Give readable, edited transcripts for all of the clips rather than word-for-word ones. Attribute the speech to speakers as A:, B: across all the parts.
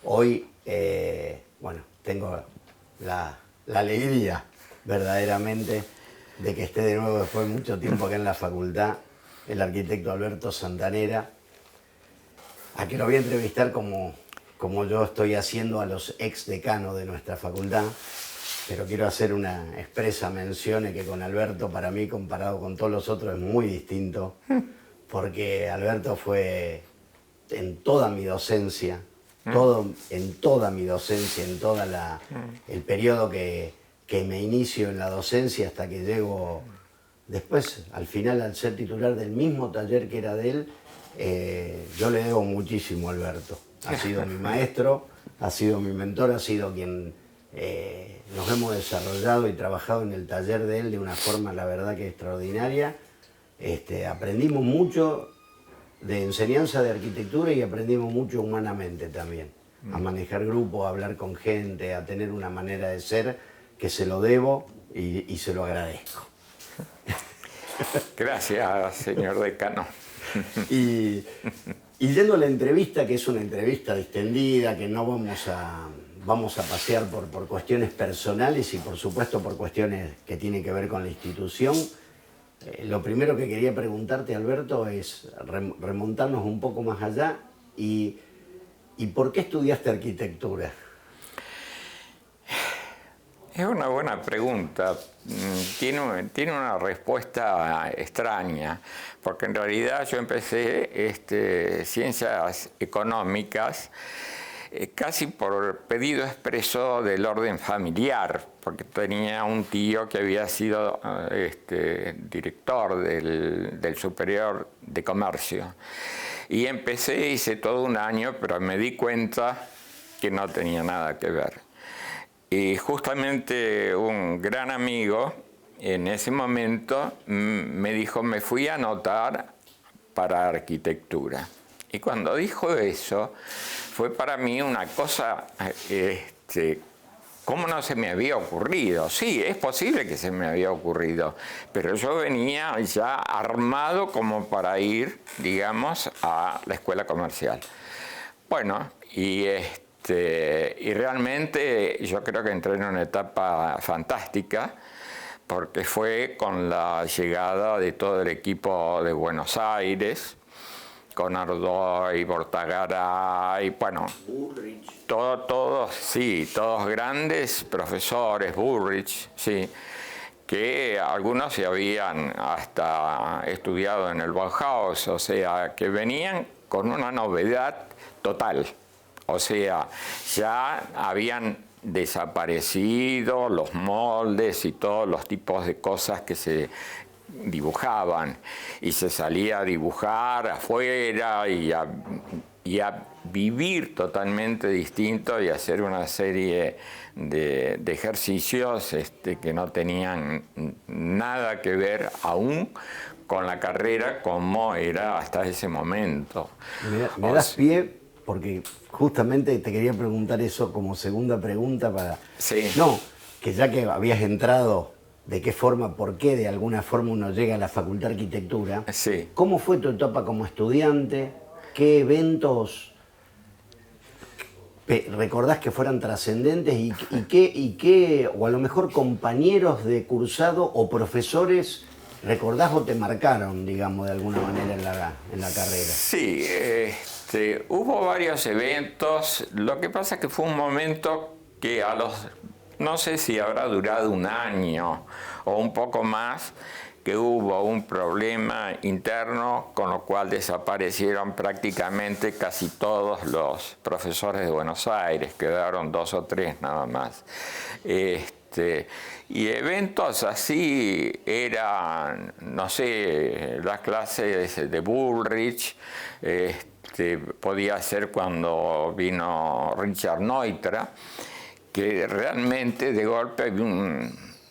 A: Hoy, bueno, tengo la alegría verdaderamente de que esté de nuevo después de mucho tiempo acá en la facultad el arquitecto Alberto Santanera, a que lo voy a entrevistar como yo estoy haciendo a los ex decanos de nuestra facultad, pero quiero hacer una expresa mención de que con Alberto, para mí, comparado con todos los otros, es muy distinto, porque Alberto fue en toda mi docencia, en toda el periodo que me inicio en la docencia hasta que llego después, al final, al ser titular del mismo taller que era de él, yo le debo muchísimo a Alberto. Ha sido mi maestro, ha sido mi mentor, ha sido quien nos hemos desarrollado y trabajado en el taller de él de una forma, la verdad, que extraordinaria. Aprendimos mucho de enseñanza de arquitectura y aprendimos mucho humanamente también. A manejar grupos, a hablar con gente, a tener una manera de ser que se lo debo y se lo agradezco.
B: Gracias, señor decano.
A: Y yendo a la entrevista, que es una entrevista distendida, que no vamos a pasear por cuestiones personales y por supuesto por cuestiones que tienen que ver con la institución, lo primero que quería preguntarte, Alberto, es remontarnos un poco más allá y ¿por qué estudiaste arquitectura?
B: Es una buena pregunta. Tiene una respuesta extraña, porque en realidad yo empecé ciencias económicas casi por pedido expreso del orden familiar, porque tenía un tío que había sido director del Superior de Comercio. Y empecé, hice todo un año, pero me di cuenta que no tenía nada que ver. Y justamente un gran amigo en ese momento me dijo, me fui a anotar para arquitectura. Y cuando dijo eso, fue para mí una cosa, ¿cómo no se me había ocurrido? Sí, es posible que se me había ocurrido, pero yo venía ya armado como para ir, digamos, a la escuela comercial. Bueno, y realmente yo creo que entré en una etapa fantástica, porque fue con la llegada de todo el equipo de Buenos Aires, con Ardoy, Bortagaray, bueno, todos grandes profesores, Bullrich, sí, que algunos se habían hasta estudiado en el Bauhaus, o sea, que venían con una novedad total. O sea, ya habían desaparecido los moldes y todos los tipos de cosas que se dibujaban, y se salía a dibujar afuera y a vivir totalmente distinto y hacer una serie de ejercicios que no tenían nada que ver aún con la carrera como era hasta ese momento.
A: Me das pie, porque justamente te quería preguntar eso como segunda pregunta para...
B: Sí.
A: No, que ya que habías entrado, ¿de qué forma, por qué de alguna forma uno llega a la Facultad de Arquitectura?
B: Sí.
A: ¿Cómo fue tu etapa como estudiante? ¿Qué eventos recordás que fueran trascendentes y qué, o a lo mejor compañeros de cursado o profesores recordás o te marcaron, digamos, de alguna manera en la carrera?
B: Sí, hubo varios eventos. Lo que pasa es que fue un momento que no sé si habrá durado un año o un poco más, que hubo un problema interno, con lo cual desaparecieron prácticamente casi todos los profesores de Buenos Aires, quedaron 2 o 3 nada más. Y eventos así eran, no sé, las clases de Bullrich, podía ser cuando vino Richard Neutra, que realmente de golpe había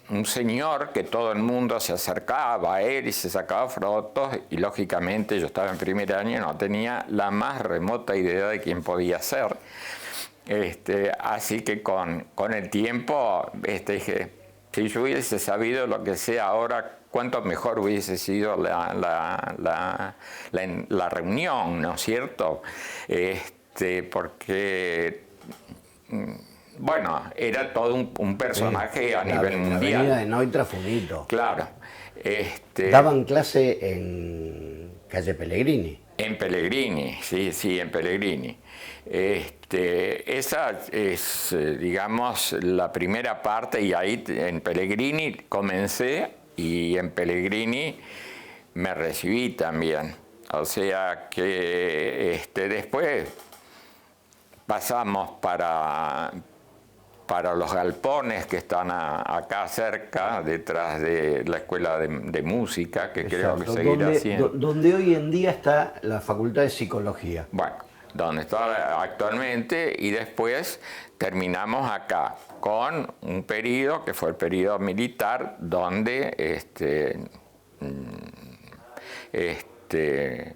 B: un señor que todo el mundo se acercaba a él y se sacaba fotos, y lógicamente yo estaba en primer año y no tenía la más remota idea de quién podía ser. Así que con el tiempo dije, si yo hubiese sabido lo que sé ahora, cuánto mejor hubiese sido la reunión, ¿no es cierto? Porque bueno, era todo un personaje a nivel
A: La
B: mundial.
A: avenida de Neutra Funito.
B: Claro.
A: Daban clase en calle Pellegrini.
B: En Pellegrini, sí, en Pellegrini. Esa es, digamos, la primera parte, y ahí en Pellegrini comencé y en Pellegrini me recibí también. O sea que después pasamos para los galpones que están acá cerca, detrás de la escuela de música, que creo que seguirá haciendo.
A: Donde hoy en día está la Facultad de Psicología.
B: Bueno, donde está actualmente, y después terminamos acá con un periodo que fue el periodo militar, donde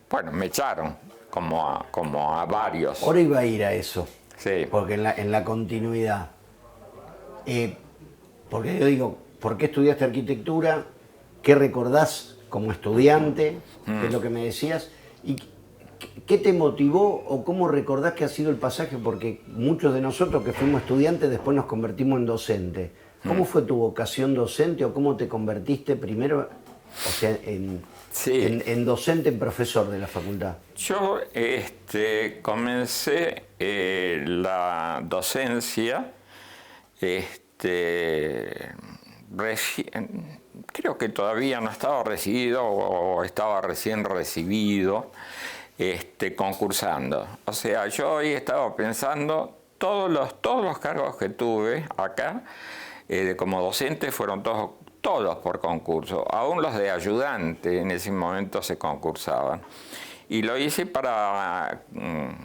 B: bueno, me echaron como a varios.
A: Ahora iba a ir a eso,
B: Sí.
A: porque en la continuidad, porque yo digo, ¿por qué estudiaste arquitectura? ¿Qué recordás como estudiante? ¿Qué es lo que me decías? ¿Y qué te motivó o cómo recordás que ha sido el pasaje? Porque muchos de nosotros que fuimos estudiantes después nos convertimos en docentes. ¿Cómo fue tu vocación docente o cómo te convertiste primero, o sea, en docente, en profesor de la facultad?
B: Yo comencé la docencia creo que todavía no estaba recibido o estaba recién recibido, concursando. O sea, yo hoy estaba pensando, todos los cargos que tuve acá como docente fueron todos por concurso, aún los de ayudante en ese momento se concursaban. Y lo hice para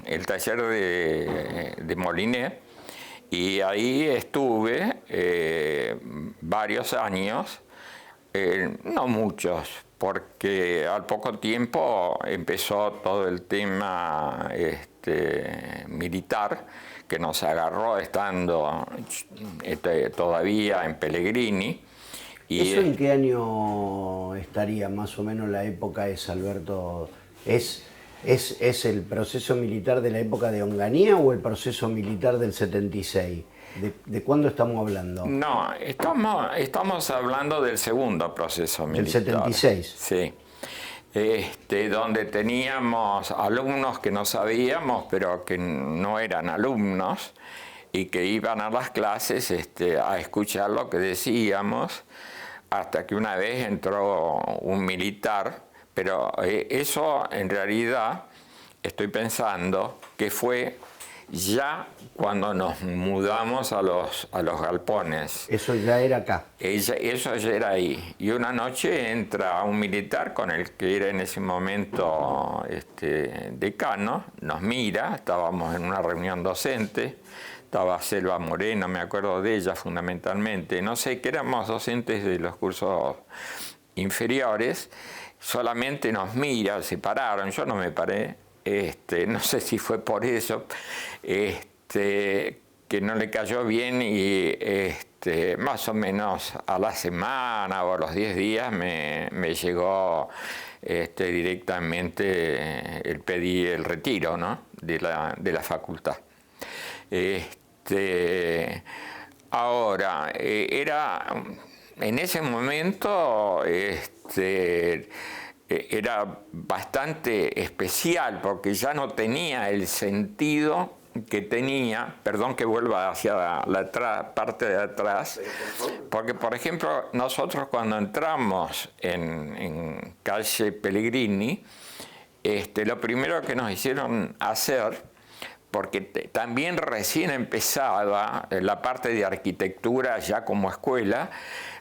B: el taller de Moliné, y ahí estuve varios años, no muchos, porque al poco tiempo empezó todo el tema militar, que nos agarró estando todavía en Pellegrini. Y
A: ¿eso en qué año estaría más o menos la época esa, Alberto? ¿Es el proceso militar de la época de Onganía o el proceso militar del 76? ¿De cuándo estamos hablando?
B: No, estamos hablando del segundo proceso militar.
A: ¿Del 76?
B: Sí. Donde teníamos alumnos que no sabíamos, pero que no eran alumnos, y que iban a las clases a escuchar lo que decíamos, hasta que una vez entró un militar, pero eso en realidad estoy pensando que fue ya cuando nos mudamos a los galpones.
A: Eso ya era acá.
B: Eso ya era ahí. Y una noche entra un militar con el que era en ese momento decano, nos mira, estábamos en una reunión docente, estaba Selva Moreno, me acuerdo de ella fundamentalmente, no sé, que éramos docentes de los cursos inferiores, solamente nos mira, se pararon, yo no me paré, no sé si fue por eso, que no le cayó bien, y más o menos a la semana o a los 10 días me llegó directamente pedí el retiro, ¿no?, de la facultad. Ahora, era en ese momento era bastante especial, porque ya no tenía el sentido que tenía, perdón que vuelva hacia la parte de atrás, porque por ejemplo nosotros cuando entramos en calle Pellegrini, lo primero que nos hicieron hacer, porque también recién empezaba la parte de arquitectura ya como escuela,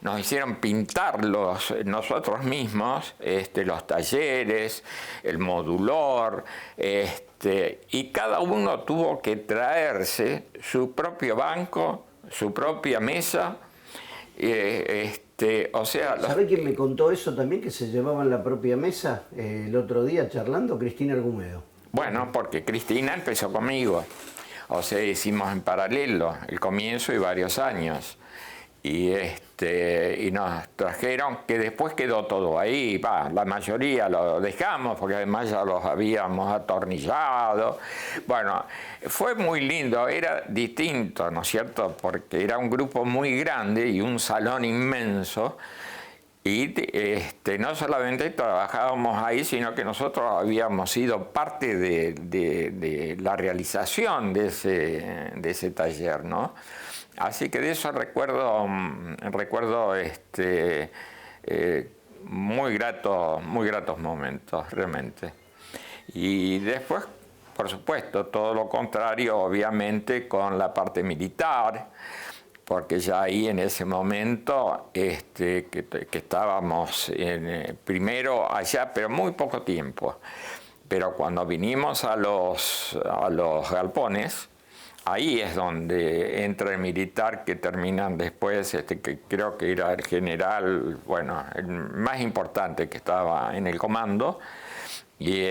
B: nos hicieron pintarlos nosotros mismos, los talleres, el modulor, y cada uno tuvo que traerse su propio banco, su propia mesa, o sea...
A: ¿Sabe quién me contó eso también, que se llevaban la propia mesa el otro día charlando? Cristina Argumedo.
B: Bueno, porque Cristina empezó conmigo, o sea, hicimos en paralelo el comienzo y varios años. y nos trajeron, que después quedó todo ahí, la mayoría lo dejamos porque además ya los habíamos atornillado. Bueno, fue muy lindo, era distinto, ¿no es cierto? Porque era un grupo muy grande y un salón inmenso. Y no solamente trabajábamos ahí, sino que nosotros habíamos sido parte de la realización de ese taller, ¿no? Así que de eso recuerdo muy gratos momentos, realmente. Y después, por supuesto, todo lo contrario, obviamente, con la parte militar, porque ya ahí en ese momento que estábamos primero allá, pero muy poco tiempo. Pero cuando vinimos a los galpones, ahí es donde entra el militar, que terminan después, que creo que era el general, bueno, el más importante que estaba en el comando, y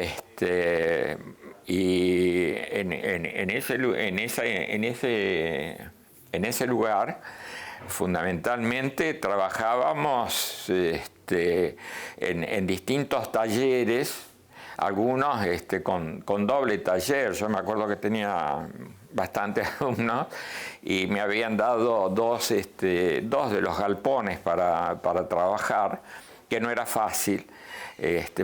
B: en ese lugar fundamentalmente trabajábamos en distintos talleres, algunos con doble taller. Yo me acuerdo que tenía bastantes alumnos y me habían dado dos de los galpones para trabajar, que no era fácil,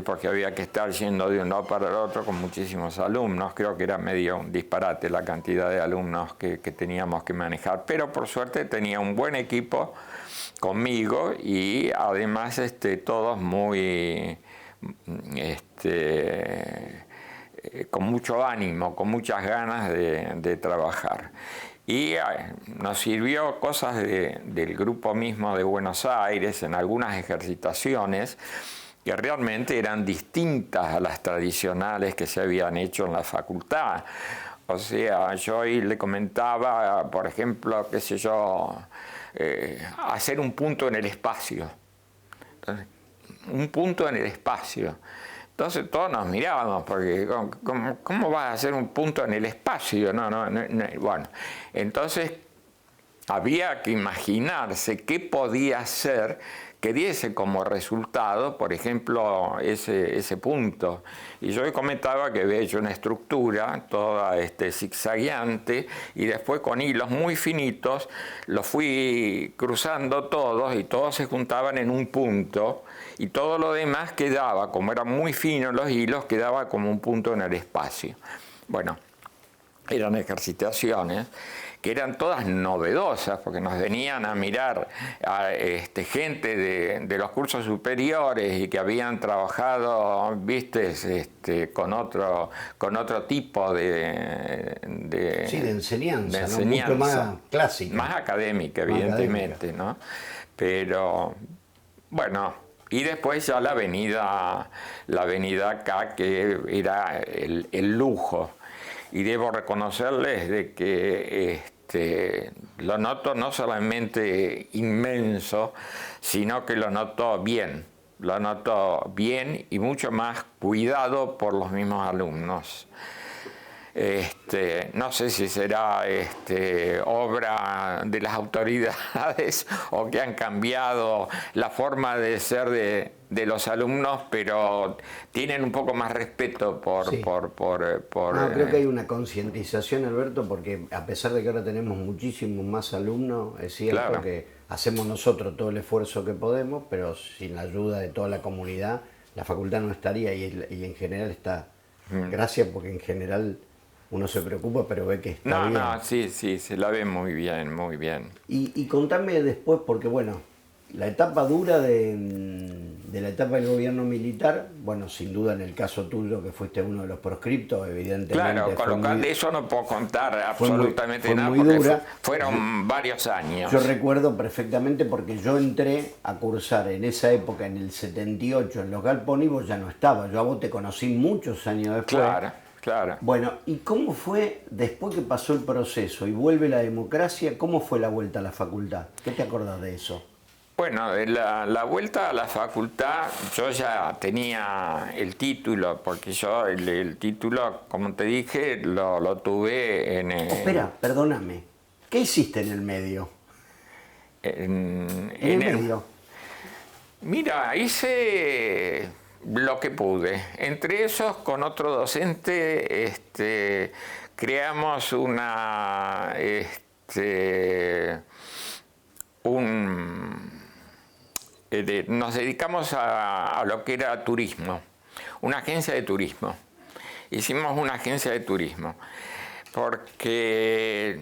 B: porque había que estar yendo de un lado para el otro con muchísimos alumnos. Creo que era medio un disparate la cantidad de alumnos que teníamos que manejar, pero por suerte tenía un buen equipo conmigo y además todos muy con mucho ánimo, con muchas ganas de trabajar. Y nos sirvió cosas del grupo mismo de Buenos Aires, en algunas ejercitaciones que realmente eran distintas a las tradicionales que se habían hecho en la facultad. O sea, yo ahí le comentaba, por ejemplo, qué sé yo, hacer un punto en el espacio. Entonces, un punto en el espacio. Entonces todos nos mirábamos, porque ¿cómo vas a hacer un punto en el espacio? No. Bueno, entonces había que imaginarse qué podía ser que diese como resultado, por ejemplo, ese punto. Y yo comentaba que había hecho una estructura toda zigzagueante, y después con hilos muy finitos los fui cruzando todos y todos se juntaban en un punto, y todo lo demás quedaba, como eran muy finos los hilos, quedaba como un punto en el espacio. Bueno, eran ejercitaciones que eran todas novedosas, porque nos venían a mirar a gente de los cursos superiores y que habían trabajado, con otro tipo de
A: enseñanza, ¿no? Mucho más clásica.
B: Más académica, evidentemente, ¿no? Pero, bueno, y después ya la avenida acá, que era el lujo. Y debo reconocerles de que lo noto no solamente inmenso, sino que lo noto bien y mucho más cuidado por los mismos alumnos. No sé si será obra de las autoridades o que han cambiado la forma de ser de los alumnos, pero tienen un poco más respeto por...
A: Sí. Creo que hay una concientización, Alberto, porque a pesar de que ahora tenemos muchísimos más alumnos, es cierto, claro, que hacemos nosotros todo el esfuerzo que podemos, pero sin la ayuda de toda la comunidad, la facultad no estaría, y en general está. Gracias, porque en general uno se preocupa, pero ve que está bien.
B: Sí, se la ve muy bien, muy bien.
A: Y contame después, porque bueno, la etapa dura de la etapa del gobierno militar, bueno, sin duda en el caso tuyo, que fuiste uno de los proscriptos, evidentemente.
B: Claro, con lo cual de eso no puedo contar absolutamente nada, porque fueron varios años.
A: Yo recuerdo perfectamente, porque yo entré a cursar en esa época, en el 78, en los galpones, y vos ya no estabas. Yo a vos te conocí muchos años después.
B: Claro.
A: Bueno, ¿y cómo fue después que pasó el proceso y vuelve la democracia? ¿Cómo fue la vuelta a la facultad? ¿Qué te acordás de eso?
B: Bueno, la vuelta a la facultad, yo ya tenía el título, porque yo el título, como te dije, lo tuve en...
A: Espera, perdóname. ¿Qué hiciste en el medio? En el medio.
B: Mira, hice lo que pude. Entre esos, con otro docente, creamos nos dedicamos a lo que era turismo, una agencia de turismo. Hicimos una agencia de turismo porque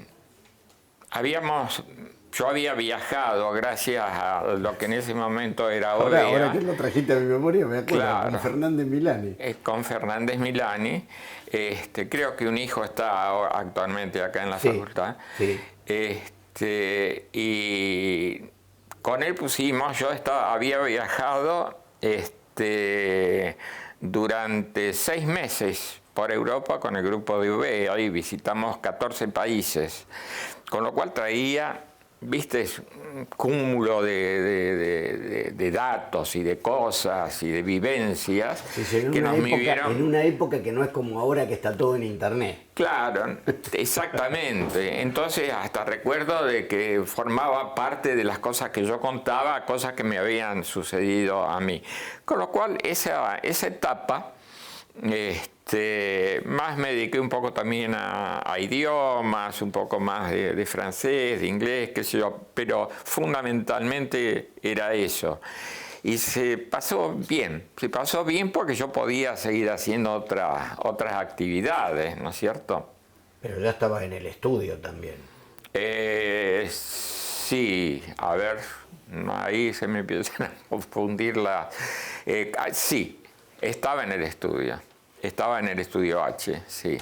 B: yo había viajado gracias a lo que en ese momento era OBEA.
A: Ahora que lo trajiste a mi memoria, me acuerdo,
B: Claro.
A: con Fernández Milani.
B: Con Fernández Milani. Creo que un hijo está actualmente acá en la facultad.
A: Sí.
B: Y con él había viajado durante 6 meses por Europa con el grupo de UBEA y visitamos 14 países, con lo cual traía, viste, un cúmulo de datos y de cosas y de vivencias que nos vivieron.
A: En una época que no es como ahora que está todo en internet.
B: Claro, exactamente. Entonces hasta recuerdo de que formaba parte de las cosas que yo contaba, cosas que me habían sucedido a mí. Con lo cual esa etapa, más me dediqué un poco también a idiomas, un poco más de francés, de inglés, qué sé yo, pero fundamentalmente era eso. Y se pasó bien porque yo podía seguir haciendo otras actividades, ¿no es cierto?
A: Pero ya estabas en el estudio también.
B: Sí, a ver, ahí se me empiezan a confundir sí, estaba en el estudio H, sí.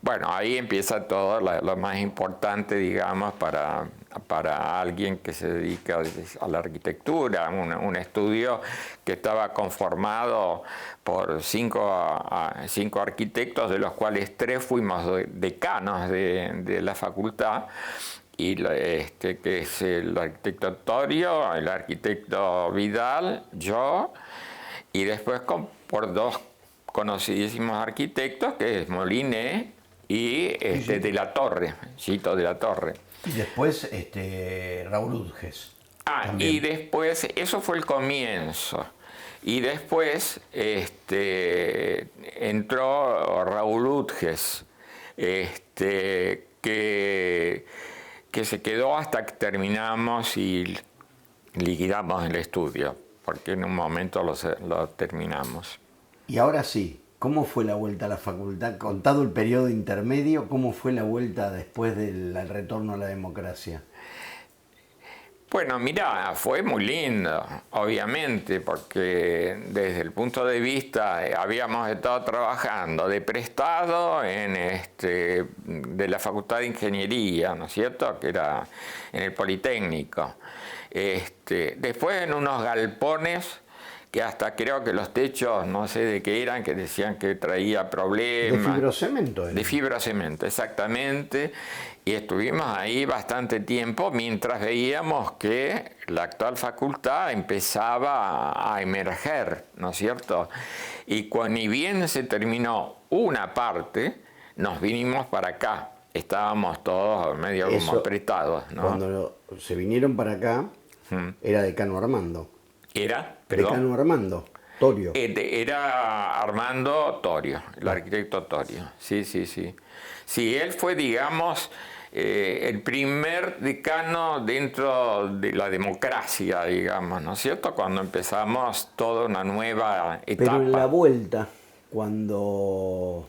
B: Bueno, ahí empieza todo lo más importante, digamos, para alguien que se dedica a la arquitectura, un estudio que estaba conformado por 5 arquitectos, de los cuales 3 fuimos decanos de la facultad, y que es el arquitecto Torio, el arquitecto Vidal, yo, y después por 2 conocidísimos arquitectos, que es Moliné y de la Torre, Chito de la Torre.
A: Y después Raúl Udges.
B: Y después, eso fue el comienzo. Y después entró Raúl Udges, que se quedó hasta que terminamos y liquidamos el estudio, porque en un momento lo terminamos.
A: Y ahora sí, ¿cómo fue la vuelta a la facultad? Contado el periodo intermedio, ¿cómo fue la vuelta después del retorno a la democracia?
B: Bueno, mira, fue muy lindo, obviamente, porque desde el punto de vista, habíamos estado trabajando de prestado de la Facultad de Ingeniería, ¿no es cierto?, que era en el Politécnico. Después en unos galpones, que hasta creo que los techos, no sé de qué eran, que decían que traía problemas.
A: ¿De fibrocemento?
B: De fibrocemento, exactamente. Y estuvimos ahí bastante tiempo mientras veíamos que la actual facultad empezaba a emerger, ¿no es cierto? Y ni bien se terminó una parte, nos vinimos para acá. Estábamos todos medio como apretados, ¿no?
A: Cuando se vinieron para acá, era decano Armando.
B: ¿Era? ¿Perdón?
A: Decano Armando, Torio.
B: Era Armando Torio, el arquitecto Torio. Sí. Sí, él fue, digamos, el primer decano dentro de la democracia, digamos, ¿no es cierto? Cuando empezamos toda una nueva etapa.
A: Pero en la vuelta, cuando...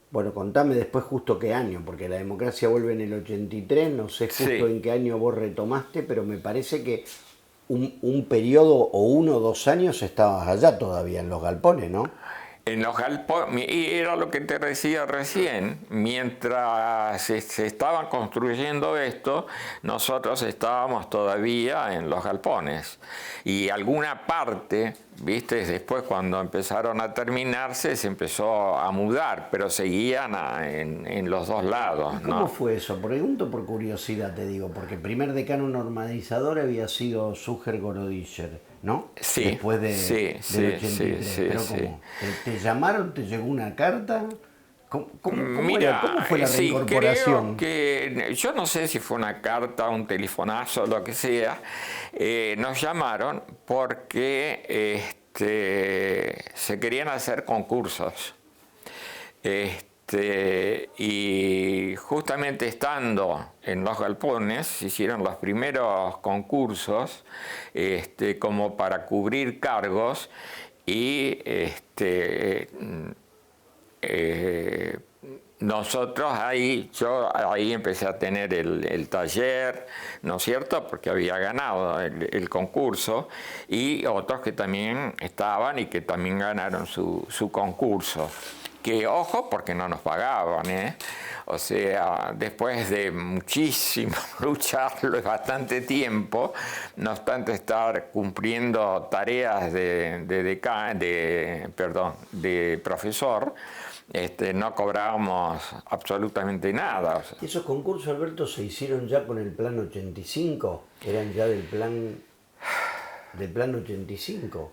A: Bueno, contame después justo qué año, porque la democracia vuelve en el 83, no sé justo en qué año vos retomaste, pero me parece que un periodo o 1 o 2 años estabas allá todavía en los galpones, ¿no?
B: En los galpones, y era lo que te decía recién, mientras se estaban construyendo esto, nosotros estábamos todavía en los galpones. Y alguna parte, viste, después cuando empezaron a terminarse, se empezó a mudar, pero seguían en los 2 lados, ¿no?
A: ¿Cómo fue eso? Pregunto por curiosidad, te digo, porque el primer decano normalizador había sido Suger Gorodischer, ¿no?
B: Sí.
A: Después del 83.
B: Sí.
A: Pero ¿cómo? ¿Te llamaron? ¿Te llegó una carta?
B: Mira,
A: ¿Cómo fue la
B: sí,
A: reincorporación?
B: creo que, yo no sé si fue una carta, un telefonazo, lo que sea, nos llamaron porque se querían hacer concursos. Y justamente estando en los galpones se hicieron los primeros concursos como para cubrir cargos y nosotros yo ahí empecé a tener el taller, ¿no es cierto? Porque había ganado el concurso y otros que también estaban y que también ganaron su concurso. Que ojo, porque no nos pagaban, ¿eh? O sea, después de muchísimo lucharlo y bastante tiempo, no obstante estar cumpliendo tareas de profesor, no cobrábamos absolutamente nada. O sea.
A: ¿Y esos concursos, Alberto, se hicieron ya con el plan 85? ¿Eran ya del plan 85?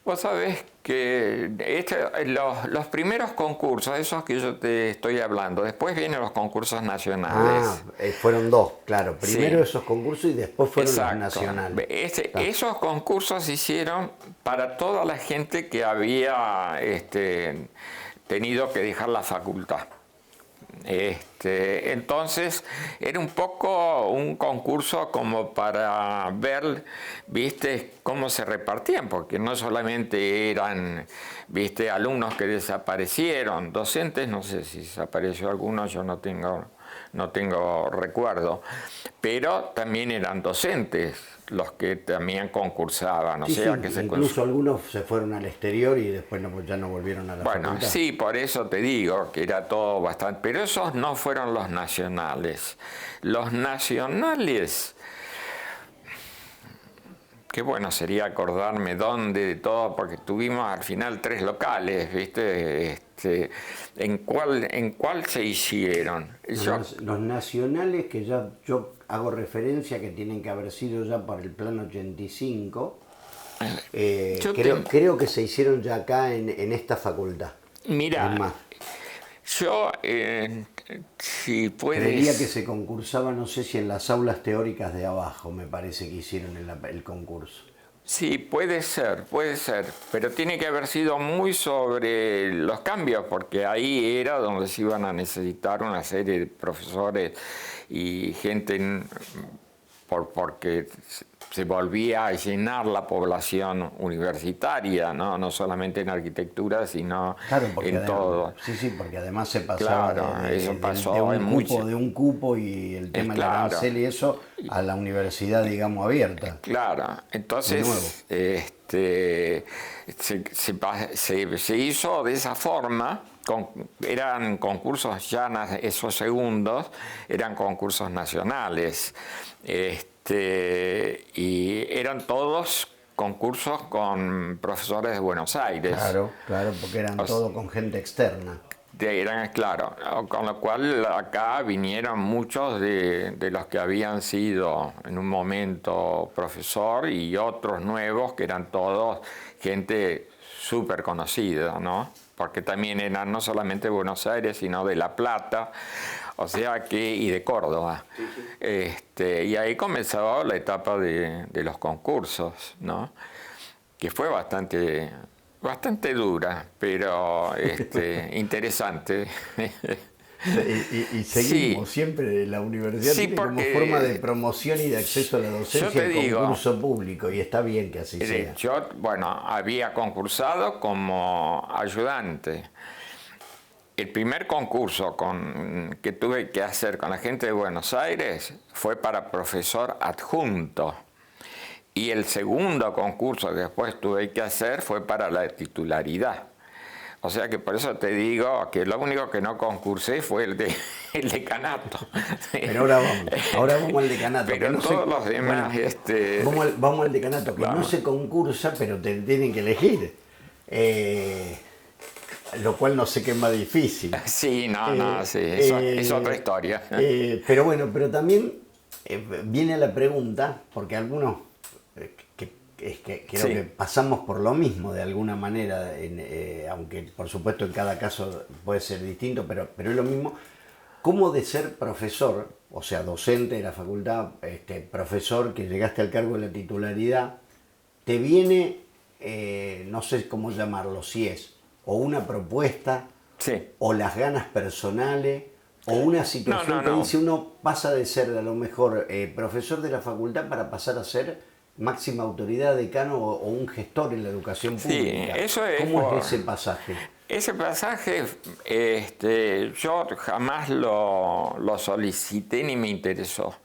B: Vos sabés que los primeros concursos, esos que yo te estoy hablando, después vienen los concursos nacionales.
A: Fueron dos, claro. Primero
B: Sí.
A: esos concursos y después fueron
B: Exacto.
A: los nacionales.
B: Esos concursos se hicieron para toda la gente que había tenido que dejar la facultad. Entonces era un poco un concurso como para ver, viste, cómo se repartían, porque no solamente eran, viste, alumnos que desaparecieron, docentes, no sé si desapareció alguno, yo no tengo recuerdo, pero también eran docentes los que también concursaban,
A: Sí, incluso algunos se fueron al exterior y después ya no volvieron a la facultad.
B: Sí, por eso te digo que era todo bastante, pero esos no fueron los nacionales. Los nacionales, qué bueno sería acordarme dónde de todo, porque tuvimos al final 3 locales, ¿viste? ¿En cuál se hicieron?
A: Los nacionales, que ya yo hago referencia, que tienen que haber sido ya por el plan 85, creo que se hicieron ya acá en esta facultad.
B: Mira, yo, si puedes...
A: Creía que se concursaba, no sé si en las aulas teóricas de abajo, me parece que hicieron el concurso.
B: Sí, puede ser, pero tiene que haber sido muy sobre los cambios, porque ahí era donde se iban a necesitar una serie de profesores y gente, porque se volvía a llenar la población universitaria, no solamente en arquitectura, sino en todo.
A: Sí, porque además se pasaba de un cupo y el tema del arancel y eso a la universidad, digamos, abierta.
B: Claro, entonces se hizo de esa forma. Eran concursos ya, esos segundos, eran concursos nacionales. Y eran todos concursos con profesores de Buenos Aires.
A: Claro, porque eran todo con gente externa.
B: Claro, con lo cual acá vinieron muchos de los que habían sido en un momento profesor y otros nuevos que eran todos gente súper conocida, ¿no? Porque también eran no solamente de Buenos Aires, sino de La Plata, o sea y de Córdoba. Sí. Y ahí comenzó la etapa de los concursos, ¿no? Que fue bastante dura, pero interesante.
A: Y seguimos, siempre la universidad tiene como forma de promoción y de acceso a la docencia el concurso público, y está bien que así sea.
B: Yo, había concursado como ayudante. El primer concurso que tuve que hacer con la gente de Buenos Aires fue para profesor adjunto. Y el segundo concurso que después tuve que hacer fue para la titularidad. O sea que por eso te digo que lo único que no concursé fue el decanato.
A: Pero ahora vamos al decanato.
B: Pero
A: que no
B: todos los demás...
A: Vamos al decanato, que no se concursa, pero te tienen que elegir. Lo cual no sé qué es más difícil.
B: Sí, sí, eso es otra historia.
A: Pero también viene la pregunta, porque algunos es que creo que pasamos por lo mismo de alguna manera, aunque por supuesto en cada caso puede ser distinto, pero es lo mismo. ¿Cómo de ser profesor, o sea, docente de la facultad, profesor que llegaste al cargo de la titularidad, te viene, no sé cómo llamarlo, si es o una propuesta, o las ganas personales, o una situación que dice uno pasa de ser a lo mejor profesor de la facultad para pasar a ser máxima autoridad, decano o un gestor en la educación pública?
B: Eso es.
A: ¿Cómo es ese pasaje?
B: Ese pasaje yo jamás lo solicité ni me interesó.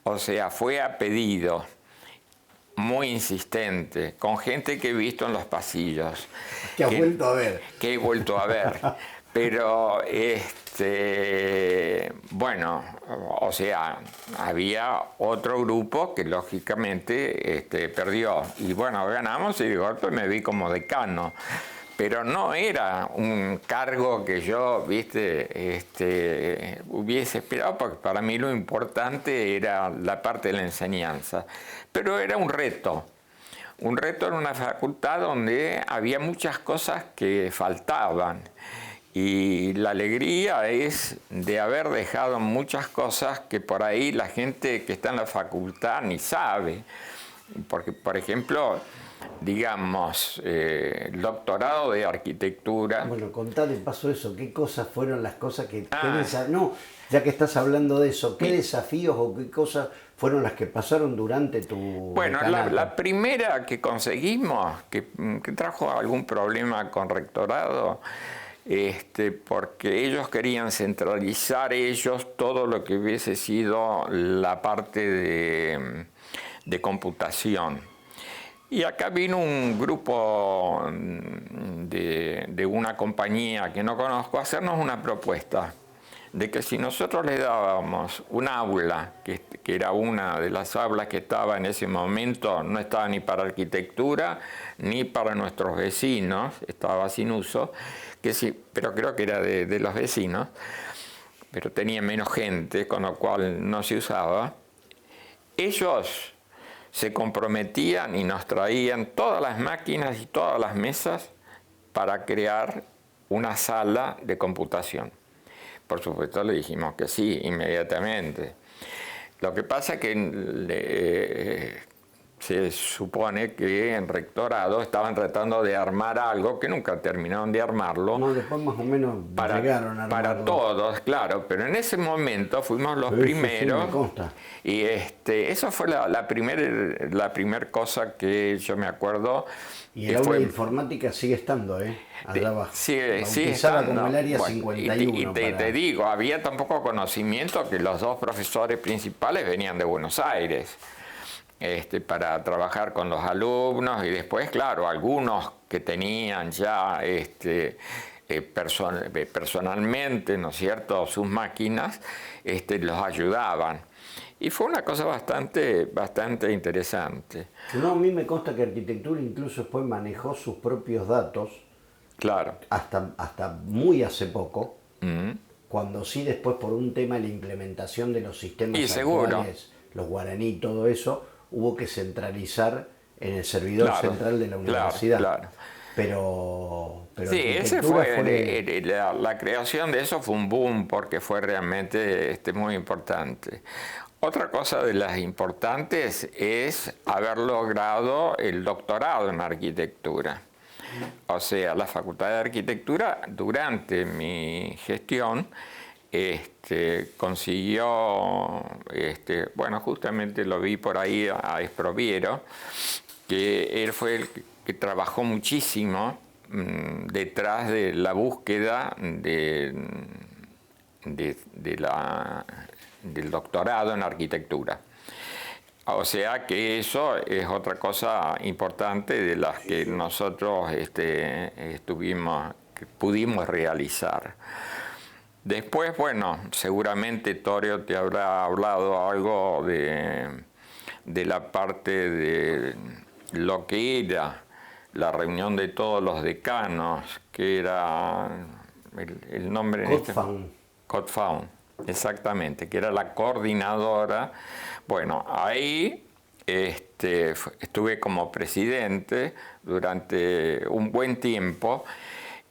B: O sea, fue a pedido, muy insistente, con gente que he visto en los pasillos.
A: Que has vuelto a ver.
B: Que he vuelto a ver. Pero, bueno, o sea, había otro grupo que lógicamente perdió. Y bueno, ganamos y de golpe me vi como decano. Pero no era un cargo que yo, hubiese esperado, porque para mí lo importante era la parte de la enseñanza. Pero era un reto en una facultad donde había muchas cosas que faltaban. Y la alegría es de haber dejado muchas cosas que por ahí la gente que está en la facultad ni sabe. Porque, por ejemplo, digamos, el doctorado de arquitectura.
A: Bueno, contale paso eso, ¿qué cosas fueron las cosas que... No, ya que estás hablando de eso, ¿qué desafíos o qué cosas fueron las que pasaron durante tu...
B: Bueno, la primera que conseguimos, que trajo algún problema con rectorado, porque ellos querían centralizar todo lo que hubiese sido la parte de computación. Y acá vino un grupo de una compañía que no conozco a hacernos una propuesta de que si nosotros le dábamos un aula, que era una de las aulas que estaba en ese momento, no estaba ni para arquitectura ni para nuestros vecinos, estaba sin uso, que sí, pero creo que era de los vecinos, pero tenía menos gente, con lo cual no se usaba. Ellos se comprometían y nos traían todas las máquinas y todas las mesas para crear una sala de computación. Por supuesto le dijimos que sí, inmediatamente. Lo que pasa es que se supone que en rectorado estaban tratando de armar algo que nunca terminaron de armarlo.
A: No, después más o menos llegaron a armarlo.
B: Para todos, claro, pero en ese momento fuimos los primeros.
A: Sí, me consta.
B: Y eso fue la primer cosa que yo me acuerdo.
A: Y el aula de informática sigue estando, allá abajo.
B: Sigue estando.
A: Como el área 51.
B: Y te digo, había tan poco conocimiento que los dos profesores principales venían de Buenos Aires para trabajar con los alumnos, y después, claro, algunos que tenían ya personalmente, ¿no es cierto?, sus máquinas, los ayudaban. Y fue una cosa bastante interesante.
A: No, a mí me consta que arquitectura incluso después manejó sus propios datos.
B: Claro.
A: Hasta muy hace poco. Cuando sí después por un tema de la implementación de los sistemas actuales, los guaraní y todo eso, hubo que centralizar en el servidor central de la universidad.
B: Claro.
A: Pero
B: sí, ese fue la creación de eso fue un boom, porque fue realmente muy importante. Otra cosa de las importantes es haber logrado el doctorado en arquitectura. O sea, la Facultad de Arquitectura, durante mi gestión, consiguió, bueno, justamente lo vi por ahí a Esproviero, que él fue el que trabajó muchísimo detrás de la búsqueda del doctorado en arquitectura. O sea que eso es otra cosa importante de las que nosotros pudimos realizar. Después, bueno, seguramente Torio te habrá hablado algo de la parte de lo que era la reunión de todos los decanos, que era el nombre... CODFAUN, exactamente, que era la coordinadora. Bueno, ahí estuve como presidente durante un buen tiempo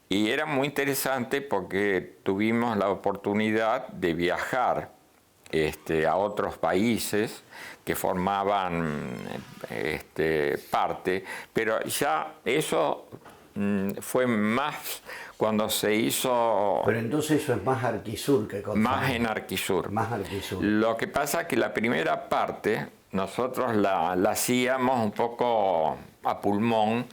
B: y era muy interesante porque tuvimos la oportunidad de viajar a otros países que formaban parte, pero ya eso fue más cuando se hizo...
A: Pero entonces eso es más Arquisur que Cotfarel.
B: Más en Arquisur.
A: Más Arquisur.
B: Lo que pasa es que la primera parte nosotros la hacíamos un poco a pulmón,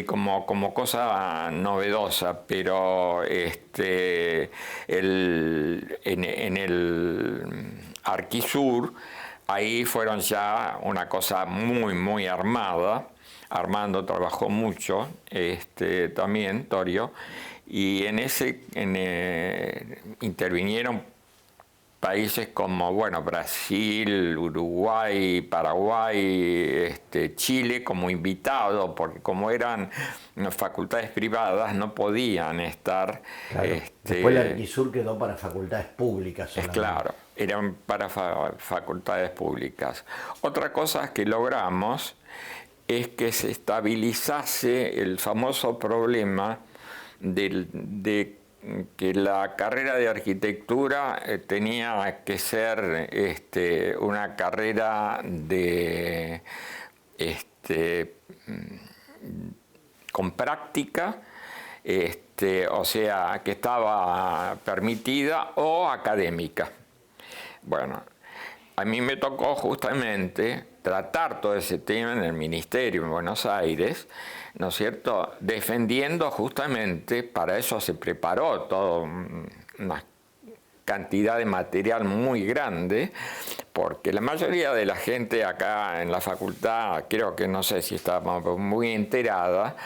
B: como cosa novedosa, pero en el Arquisur, ahí fueron ya una cosa muy, muy armada. Armando trabajó mucho, también, Torio, y intervinieron países como, bueno, Brasil, Uruguay, Paraguay, Chile como invitado, porque como eran facultades privadas no podían estar...
A: Claro. Después la Arquisur quedó para facultades públicas solamente.
B: Claro, eran para facultades públicas. Otra cosa que logramos es que se estabilizase el famoso problema de que la carrera de arquitectura tenía que ser una carrera con práctica, o sea, que estaba permitida, o académica. Bueno, a mí me tocó justamente tratar todo ese tema en el Ministerio en Buenos Aires, ¿no es cierto?, defendiendo justamente, para eso se preparó toda una cantidad de material muy grande, porque la mayoría de la gente acá en la facultad, creo que no sé si estaba muy enterada,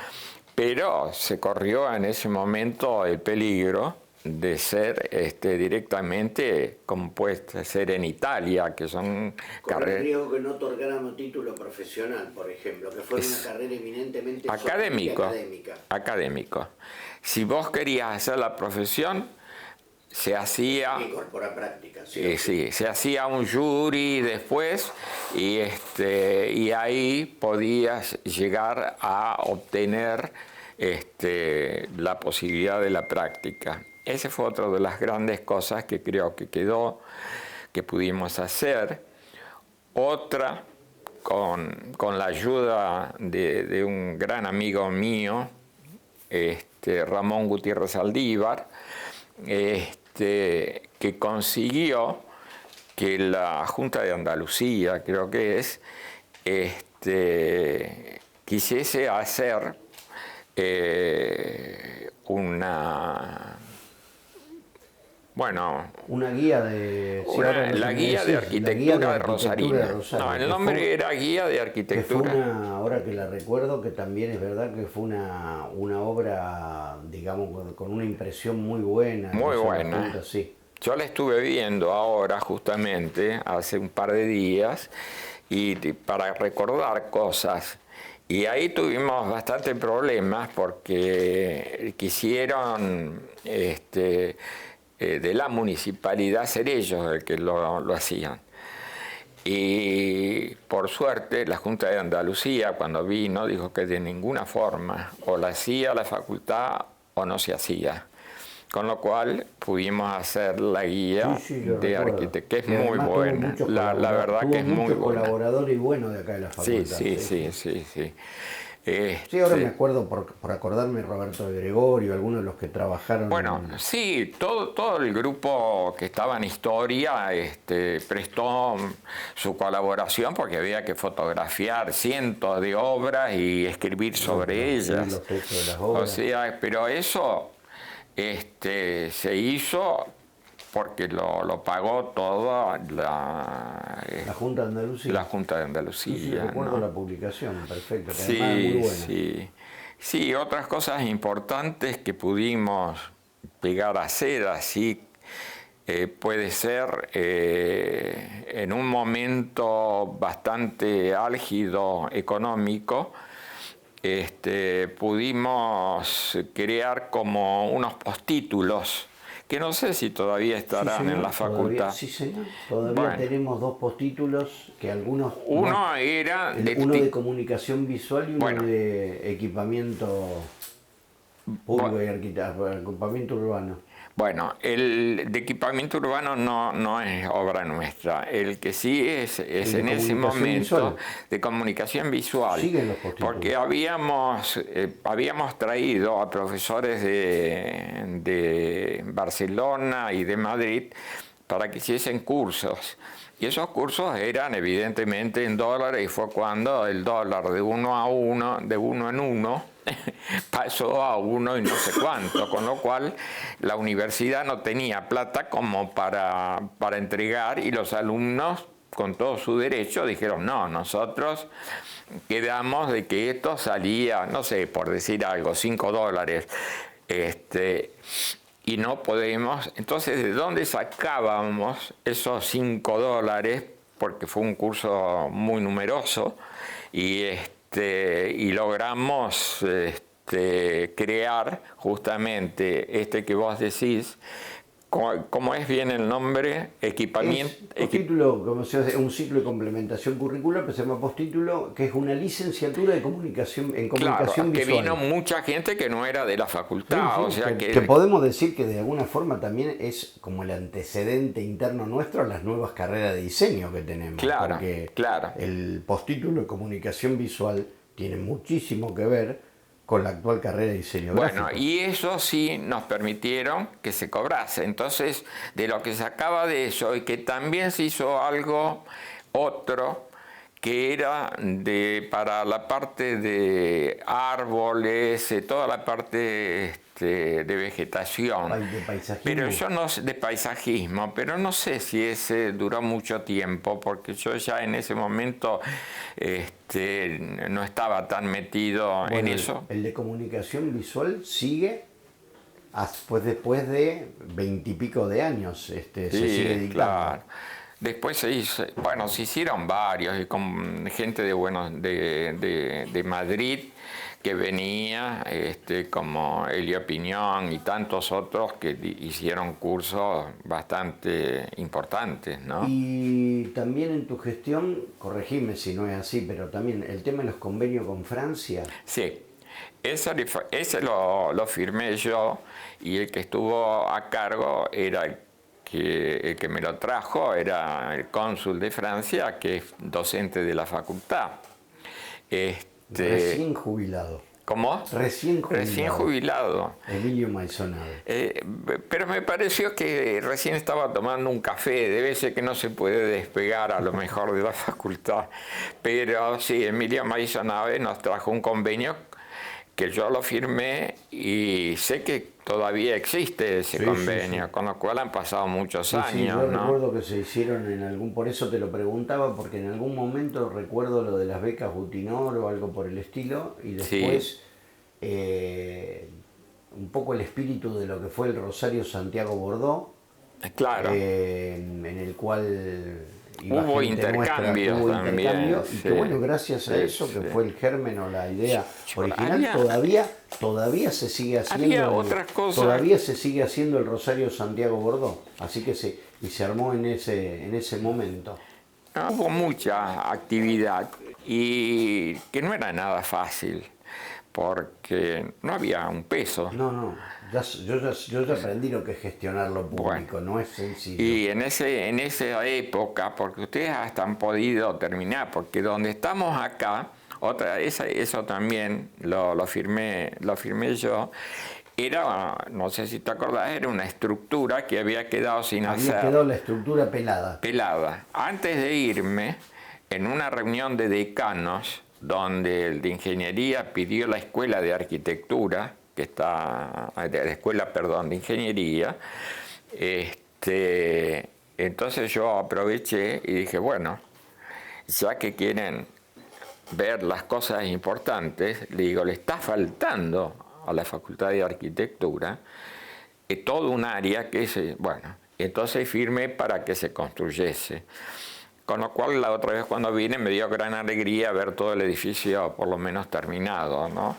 B: pero se corrió en ese momento el peligro de ser directamente como puede ser en Italia, que son
A: carreras... el riesgo que no otorgáramos título profesional, por ejemplo, que fuera una carrera eminentemente
B: académico. Si vos querías hacer la profesión, se hacía...
A: Incorpora práctica, ¿sí?
B: Sí, se hacía un jury después y ahí podías llegar a obtener la posibilidad de la práctica. Esa fue otra de las grandes cosas que creo que quedó, que pudimos hacer. Otra, con la ayuda de un gran amigo mío, Ramón Gutiérrez Aldívar, que consiguió que la Junta de Andalucía, creo que es, quisiese hacer
A: una guía de...
B: la guía de arquitectura de Rosarina. No, el nombre era Guía de Arquitectura.
A: Que fue ahora que la recuerdo, que también es verdad que fue una obra, digamos, con una impresión muy buena.
B: Muy buena.
A: Punta, sí.
B: Yo la estuve viendo ahora, justamente, hace un par de días, y para recordar cosas. Y ahí tuvimos bastantes problemas porque quisieron de la municipalidad ser ellos el que lo hacían. Y por suerte la Junta de Andalucía, cuando vino, dijo que de ninguna forma o la hacía la facultad o no se hacía. Con lo cual pudimos hacer la guía de arquitectura, que es muy buena. La verdad que es muy buena.
A: Colaborador y bueno de acá de la facultad.
B: Sí.
A: Sí, ahora me acuerdo, por acordarme, Roberto de Gregorio, algunos de los que trabajaron...
B: Bueno, sí, todo el grupo que estaba en historia prestó su colaboración porque había que fotografiar cientos de obras y escribir sobre ellas.
A: Los textos de las obras.
B: O sea, pero eso se hizo porque lo pagó toda la
A: Junta de Andalucía.
B: La Junta de Andalucía.
A: Sí, recuerdo la publicación, perfecto. Que
B: sí,
A: muy buena.
B: Sí, otras cosas importantes que pudimos llegar a hacer así, puede ser en un momento bastante álgido económico, pudimos crear como unos postítulos que no sé si todavía estarán
A: Sí, señor,
B: en la facultad.
A: Sí, señor. Todavía
B: Bueno.
A: tenemos dos postítulos que algunos...
B: Uno era
A: uno de comunicación visual y uno
B: bueno,
A: de equipamiento público y equipamiento urbano.
B: bueno, el de equipamiento urbano no es obra nuestra. El que sí es en ese momento
A: visual.
B: De comunicación visual.
A: Siguen los postítulos.
B: Porque habíamos traído a profesores de Barcelona y de Madrid para que hiciesen cursos. Y esos cursos eran evidentemente en dólares, y fue cuando el dólar de 1 a 1, de 1 en 1, pasó a 1 y no sé cuánto, con lo cual la universidad no tenía plata como para entregar, y los alumnos, con todo su derecho, dijeron: no, nosotros quedamos de que esto salía, no sé, por decir algo, $5. Y no podemos. Entonces, ¿de dónde sacábamos esos $5? Porque fue un curso muy numeroso, y logramos crear justamente que vos decís. ¿Cómo es bien el nombre? Equipamiento.
A: Postítulo, como se hace, un ciclo de complementación curricular, pero se llama postítulo, que es una licenciatura de comunicación en comunicación
B: que
A: visual.
B: vino mucha gente que no era de la facultad.
A: Sí,
B: o sea
A: que podemos decir que de alguna forma también es como el antecedente interno nuestro a las nuevas carreras de diseño que tenemos.
B: Claro,
A: porque
B: claro.
A: El postítulo de comunicación visual tiene muchísimo que ver con la actual carrera de diseño gráfico.
B: Bueno, y eso sí nos permitieron que se cobrase. Entonces, de lo que se sacaba de eso, y que también se hizo algo otro, que era para la parte de árboles, toda la parte de vegetación.
A: De paisajismo.
B: Pero yo no sé, de paisajismo, pero no sé si ese duró mucho tiempo, porque yo ya en ese momento no estaba tan metido en eso.
A: El de comunicación visual sigue después de 20 y pico de años, se sigue dictando.
B: Claro. Después se hicieron varios, y con gente de Madrid que venía, como Elio Piñón y tantos otros que hicieron cursos bastante importantes, ¿no?
A: Y también en tu gestión, corregime si no es así, pero también el tema de los convenios con Francia.
B: Sí, ese lo firmé yo, y el que estuvo a cargo era el que me lo trajo, era el cónsul de Francia, que es docente de la facultad.
A: Recién jubilado.
B: ¿Cómo?
A: Recién
B: jubilado.
A: Emilio Maisonave.
B: Pero me pareció que recién estaba tomando un café, debe ser que no se puede despegar a lo mejor de la facultad. Pero sí, Emilio Maisonave nos trajo un convenio que yo lo firmé, y sé que todavía existe ese convenio,
A: sí.
B: Con lo cual han pasado muchos años.
A: Yo
B: ¿no?
A: recuerdo que se hicieron por eso te lo preguntaba, porque en algún momento recuerdo lo de las becas Butinor o algo por el estilo, y después un poco el espíritu de lo que fue el Rosario Santiago Bordeaux,
B: Claro.
A: En el cual
B: hubo intercambios también.
A: Y que bueno, gracias a eso, que fue el germen o la idea original, todavía se sigue haciendo.
B: Había otras cosas.
A: Todavía se sigue haciendo el Rosario Santiago Bordeaux. Así que se armó en ese momento.
B: Hubo mucha actividad, y que no era nada fácil, porque no había un peso.
A: No. Yo ya aprendí lo que es gestionar lo público, no es sencillo.
B: Y en esa época, porque ustedes hasta han podido terminar, porque donde estamos acá, eso también lo firmé yo, era, no sé si te acordás, era una estructura que había quedado sin hacer.
A: Había quedado la estructura pelada.
B: Antes de irme, en una reunión de decanos, donde el de ingeniería pidió la escuela de arquitectura, de ingeniería, entonces yo aproveché y dije, bueno, ya que quieren ver las cosas importantes, le digo, le está faltando a la Facultad de Arquitectura todo un área que entonces firmé para que se construyese. Con lo cual, la otra vez cuando vine me dio gran alegría ver todo el edificio por lo menos terminado, ¿no?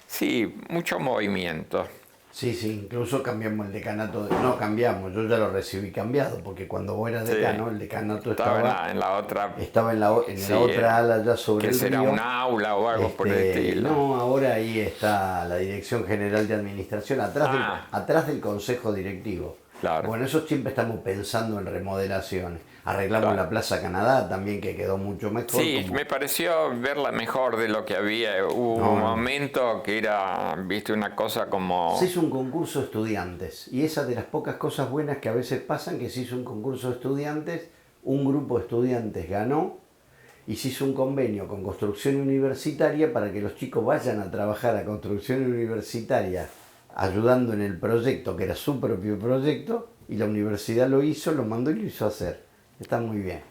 B: Sí, mucho movimiento.
A: Sí, sí, incluso cambiamos el decanato, no cambiamos, yo ya lo recibí cambiado, porque cuando vos eras
B: Sí.
A: decano, el decanato
B: Estaba en la otra,
A: estaba en la
B: sí,
A: otra ala ya sobre
B: que
A: el
B: será
A: río.
B: un aula o algo por el estilo.
A: No, ahora ahí está la Dirección General de Administración, atrás del Consejo Directivo.
B: Claro.
A: Bueno, eso siempre estamos pensando en remodelaciones. Arreglamos
B: Claro.
A: la Plaza Canadá también, que quedó mucho mejor.
B: Sí, me pareció verla mejor de lo que había. Hubo un
A: No.
B: momento que era, viste, una cosa como...
A: Se hizo un concurso de estudiantes y esa de las pocas cosas buenas que a veces pasan, que se hizo un concurso de estudiantes, un grupo de estudiantes ganó y se hizo un convenio con Construcción Universitaria para que los chicos vayan a trabajar a Construcción Universitaria ayudando en el proyecto, que era su propio proyecto, y la universidad lo hizo, lo mandó y lo hizo hacer. Está muy bien.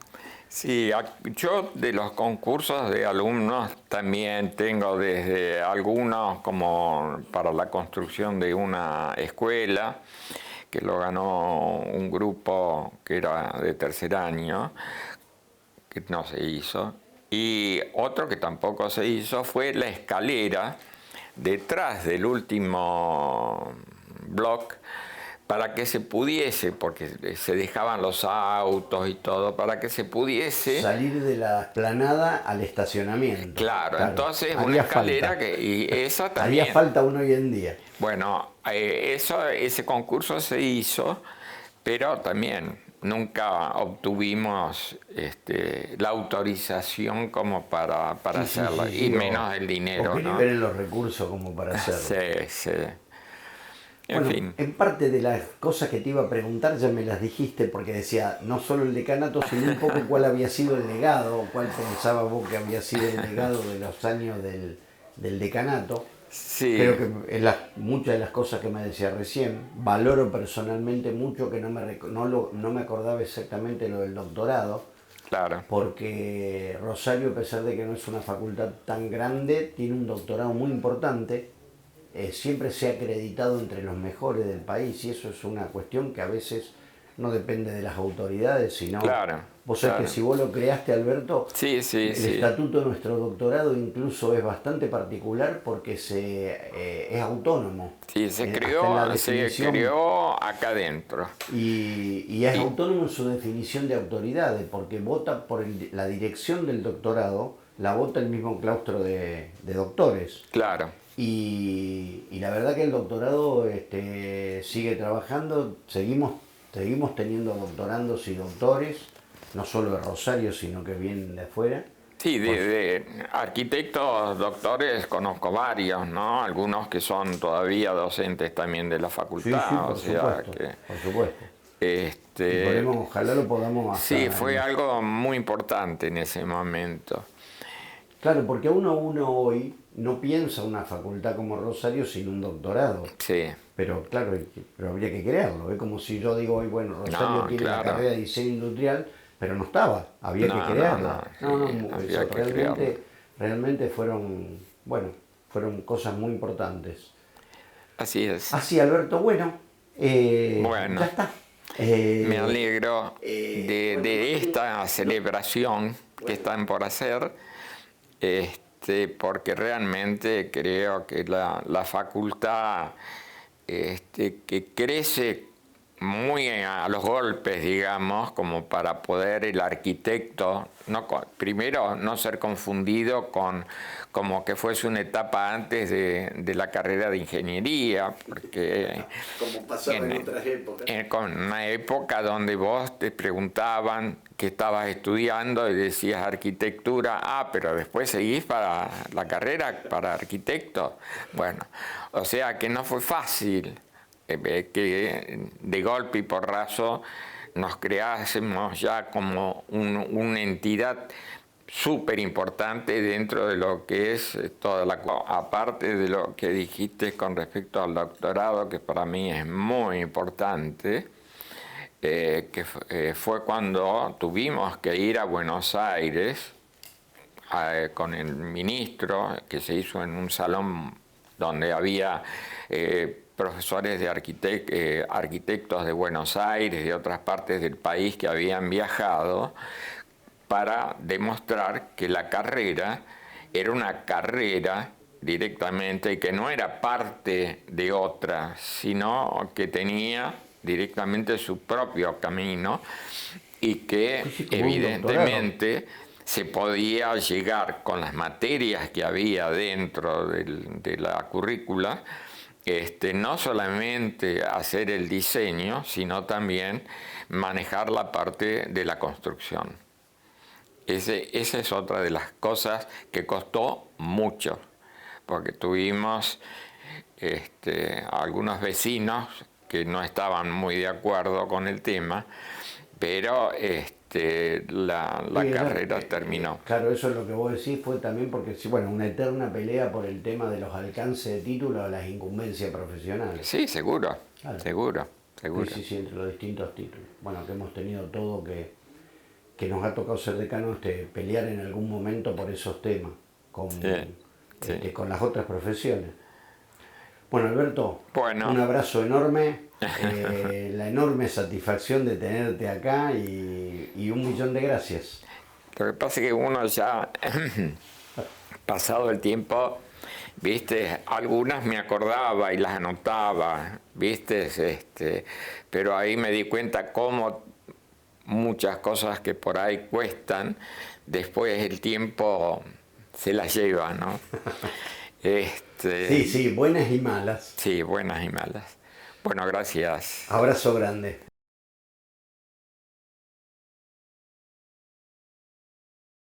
B: Sí, yo de los concursos de alumnos también tengo desde algunos como para la construcción de una escuela, que lo ganó un grupo que era de tercer año, que no se hizo, y otro que tampoco se hizo fue la escalera detrás del último block, para que se pudiese, porque se dejaban los autos y todo, para que se pudiese...
A: Salir de la explanada al estacionamiento.
B: Claro, entonces una
A: Haría
B: escalera
A: falta.
B: y esa también...
A: Haría falta uno hoy en día.
B: Bueno, ese concurso se hizo, pero también nunca obtuvimos la autorización como para hacerlo,
A: Sí,
B: y menos el dinero,
A: porque
B: ¿no?
A: liberen los recursos como para hacerlo.
B: Sí, sí. En
A: Bueno,
B: fin.
A: en parte de las cosas que te iba a preguntar ya me las dijiste, porque decía, no solo el decanato, sino un poco cuál había sido el legado, o cuál pensaba vos que había sido el legado de los años del decanato.
B: Sí.
A: Creo que muchas de las cosas que me decía recién, valoro personalmente mucho que no me acordaba exactamente lo del doctorado,
B: Claro.
A: porque Rosario, a pesar de que no es una facultad tan grande, tiene un doctorado muy importante. Siempre se ha acreditado entre los mejores del país y eso es una cuestión que a veces no depende de las autoridades, sino...
B: Claro,
A: Vos sabés
B: claro.
A: que si vos lo creaste, Alberto,
B: Sí,
A: el estatuto de nuestro doctorado incluso es bastante particular porque es autónomo.
B: Sí,
A: Hasta en la
B: se
A: definición.
B: creó acá adentro.
A: Y es autónomo en su definición de autoridades, porque vota por la dirección del doctorado, la vota el mismo claustro de doctores.
B: Claro.
A: Y la verdad que el doctorado sigue trabajando, seguimos teniendo doctorandos y doctores, no solo de Rosario, sino que vienen de afuera.
B: Sí, de arquitectos, doctores, conozco varios, ¿no? Algunos que son todavía docentes también de la facultad.
A: Por supuesto. Y ojalá lo podamos hacer.
B: Sí, fue algo muy importante en ese momento.
A: Claro, porque uno hoy no piensa una facultad como Rosario sin un doctorado.
B: Sí.
A: Pero claro, habría que crearlo. Es como si yo digo hoy, bueno, Rosario tiene la carrera de diseño industrial, pero no estaba, había que crearla. Realmente fueron cosas muy importantes.
B: Así es.
A: Así, Alberto, bueno, ya está.
B: Me alegro de esta celebración que están por hacer, porque realmente creo que la facultad que crece muy a los golpes, digamos, como para poder el arquitecto, primero no ser confundido con como que fuese una etapa antes de la carrera de ingeniería, porque
A: como pasaba en otras épocas.
B: Con una época donde vos te preguntaban qué estabas estudiando y decías arquitectura, pero después seguís para la carrera para arquitecto. Bueno, o sea que no fue fácil que de golpe y porrazo nos creásemos ya como una entidad súper importante dentro de lo que es toda aparte de lo que dijiste con respecto al doctorado, que para mí es muy importante, que fue cuando tuvimos que ir a Buenos Aires con el ministro, que se hizo en un salón donde había profesores de arquitectos de Buenos Aires, de otras partes del país que habían viajado, para demostrar que la carrera era una carrera directamente, que no era parte de otra, sino que tenía directamente su propio camino y que
A: Sí, sí, como un
B: evidentemente se podía llegar con las materias que había dentro de la currícula, no solamente hacer el diseño, sino también manejar la parte de la construcción. Esa es otra de las cosas que costó mucho, porque tuvimos algunos vecinos que no estaban muy de acuerdo con el tema, pero la
A: Sí,
B: carrera terminó.
A: claro, eso es lo que vos decís, fue también porque, sí, bueno, una eterna pelea por el tema de los alcances de título o las incumbencias profesionales.
B: Sí, seguro,
A: Claro.
B: seguro, seguro.
A: Sí, sí, sí, entre los distintos títulos. Bueno, que hemos tenido todo que nos ha tocado ser decanos, pelear en algún momento por esos temas,
B: Sí, sí.
A: con las otras profesiones. Bueno, Alberto,
B: Bueno.
A: un abrazo enorme, la enorme satisfacción de tenerte acá y 1.000.000 de gracias.
B: Lo que pasa es que uno ya, pasado el tiempo, viste, algunas me acordaba y las anotaba, viste, pero ahí me di cuenta cómo muchas cosas que por ahí cuestan, después el tiempo se las lleva, ¿no?
A: Sí, sí, buenas y malas.
B: Sí, buenas y malas. Bueno, gracias.
A: Abrazo grande.